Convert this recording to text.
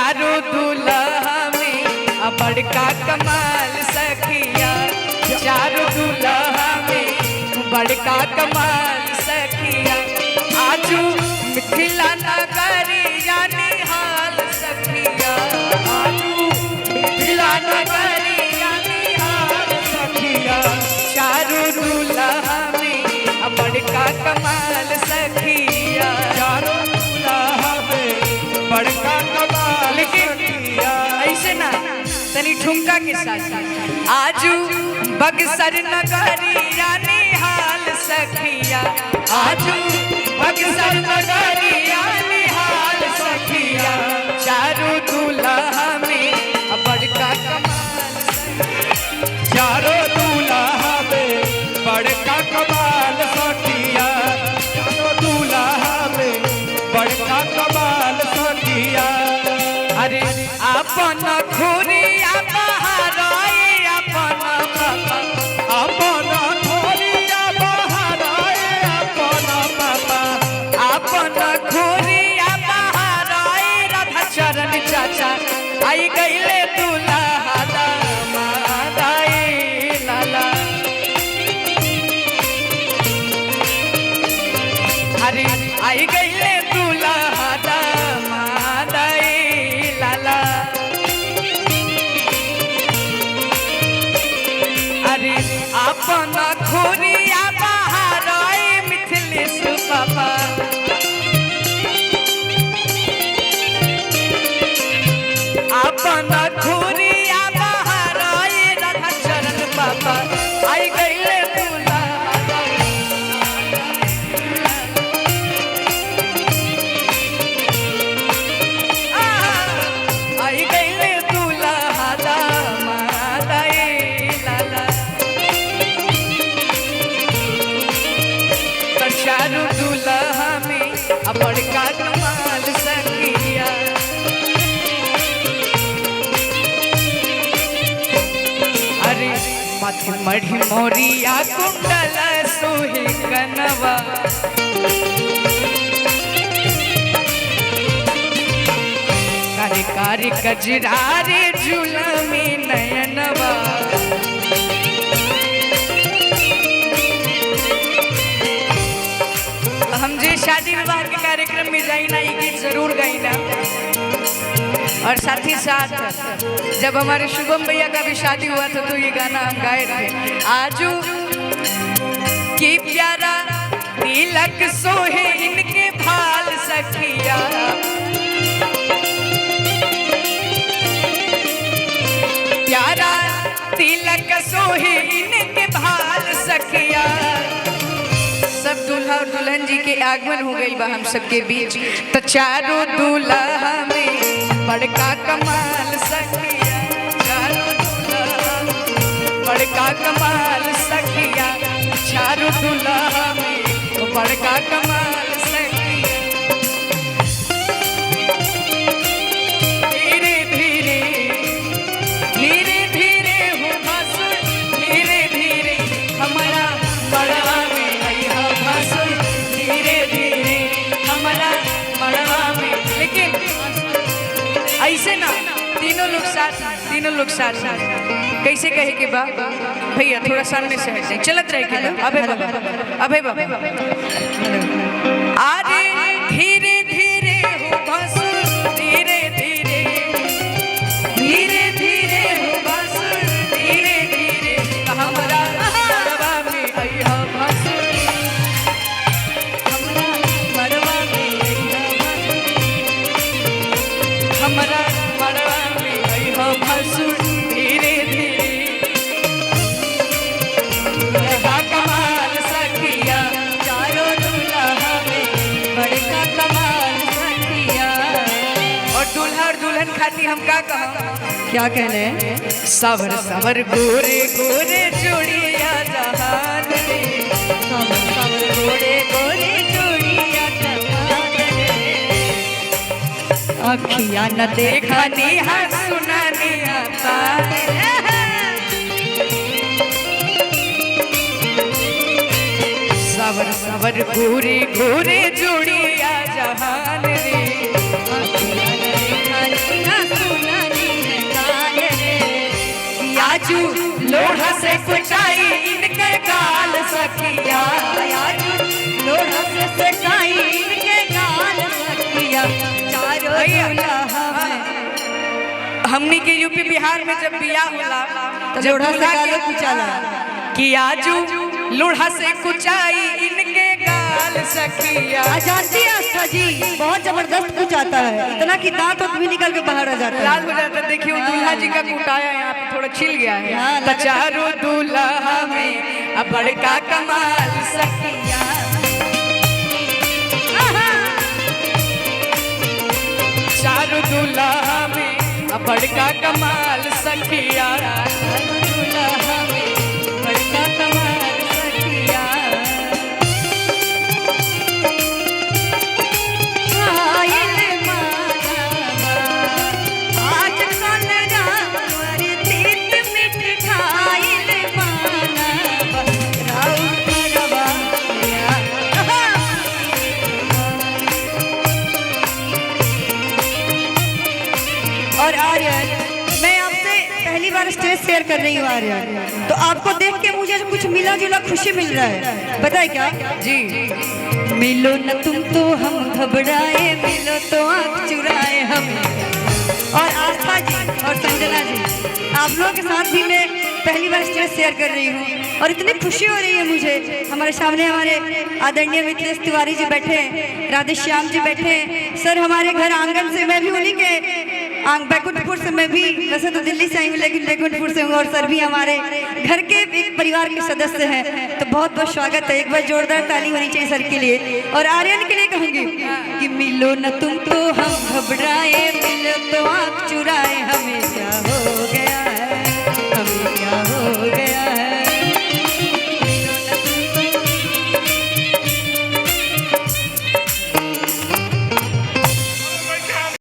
चारों दूल्हा में बड़का कमाल सखिया, चारों दूल्हा में बड़का कमाल सखिया। आजू मिथिला नगरिया निहाल सखिया, आजू मिथिला नगरिया निहाल सखिया। चारों दूल्हा में बड़का कमाल सखिया, चारों दूल्हा में बड़का कमाल। लेकिन ऐसे ना तनी ठुमका के साथ आजू बक्सर नगरिया निहाल सखिया, आजू बक्सर नगरिया निहाल सखिया। चारों दूल्हा में बड़का कमाल सखिया, चारों दूल्हा में बड़का कमाल सखिया, चारों दूल्हा में बड़का कमाल सखिया। अरे अपन खुरिया बहाराए अपन पापा, अपन खोरिया बहाराए अपन पापा, अपन खुरिया बहाराए राधा चरण चाचा। आई गईले दूल्हा दामाद आए लाला, अरे आई गईले दूल्हा दामाद आए लाला। अरे अपन खुरिया बहाराए मिथिलेश पापा, अपन खुरिया बहाराए राधा चरण पापा। आई गईले दूल्हा आई गईले दूल्हा दामाद आए लाला। चारों दूल्हा में बड़का कमाल सखिया। अरे माथे मढ़ी मोरिया कुंडल सोहे कनवा, कारी कारी कजरारे जुलमी नयनवा। हम जे शादी विवाह के कार्यक्रम में जाई ना ये गीत जरूर गाई ना। और साथ ही साथ जब हमारे शुभम भैया का भी शादी हुआ था तो ये गाना हम गाए थे। आजू की प्यारा तिलक सोहे इनके भाल सखिया, प्यारा तिलक सोहे इनके भाल सखिया। सब दूल्हा और दुल्हन जी के आगमन हो गई बा हम सबके बीच। तो चारों दूल्हा में बड़का कमाल सखिया, चारों दूल्हा में बड़का कमाल सखिया। चारों दूल्हा में बड़का कमाल सखिया। धीरे धीरे धीरे धीरे हो भसुर, धीरे धीरे हमारा बड़वा में अइहा भसुर, धीरे धीरे हमारा बड़वा में। लेकिन ऐसे ना तीनों लोग साथ कैसे कहे के बा भैया थोड़ा सामने से हट जाए, चलत रहे के बा। अबे बाबा अरे धीरे धीरे हो भसुर, धीरे धीरे धीरे धीरे हो भसुर, धीरे धीरे हमारा बड़वा में अइहा भसुर, हमारा बड़वा में अइहा भसुर, हमारा बड़वा में अइहा भसुर, धीरे धीरे बड़का कमाल सखिया। चारों दूल्हा में बड़का कमाल सखिया। और दूल्हा और दुल्हन खाती हम का कहा, क्या कहने, सवर सवर गोरे गोरे जोड़िया जहान रे, सवर सवर गोरे गोरे जोड़िया जहान रे। अखियाँ न देखा निहा सुना निहा तारे, सवर सवर गोरे गोरे जोड़िया जहान रे। अखियाँ न देखा निहा आजू लोढ़ा से कुचाई इनके गाल सखिया, आजू लोढ़ा से कुचाई इनके गाल सखिया। चारों दूल्हा में हमनी के यूपी बिहार में जब बियाह होला तो लोढ़ा से गाल कुचाला कि आजू लोढ़ा से कुचाई इनके गाल सखिया। जानती है आस्था जी, बहुत जबरदस्त कुछ आता है, इतना कि दांत भी निकल के बाहर आ जाता है। लाल हो जाता है। देखिए वो दूल्हा जी का कुटाया यहाँ पे थोड़ा छिल गया है। हाँ, तो चारों दूल्हा में अब बड़का कमाल सखिया, चारों दूल्हा में अब बड़का कमाल सखिया, दूल्हा में बड़का कमाल सखिया। और आर्यन, मैं आपसे पहली बार स्टेज शेयर कर रही हूँ आर्यन, तो आपको देख के मुझे कुछ मिला जुला खुशी मिल रहा है, बताए क्या जी? मिलो न तुम तो हम घबराए, मिलो तो आँख चुराए हम। और आस्था जी और संजना जी, आप लोगों के साथ भी मैं पहली बार स्टेज शेयर कर रही हूँ और इतनी खुशी हो रही है मुझे। हमारे सामने हमारे आदरणीय मिथिलेश तिवारी जी बैठे हैं, राधे श्याम जी बैठे हैं, सर हमारे घर आंगन से, मैं भी उन्हीं के बैकुंठपुर से, मैं भी वैसे तो दिल्ली से आई हूँ लेकिन बैकुंठपुर से हूँ, और सर भी हमारे घर के एक परिवार के सदस्य हैं, तो बहुत बहुत स्वागत है। एक बार जोरदार ताली होनी चाहिए सर के लिए। और आर्यन के लिए कहूँगी कि मिलो न तुम तो हम घबराए, मिलो तो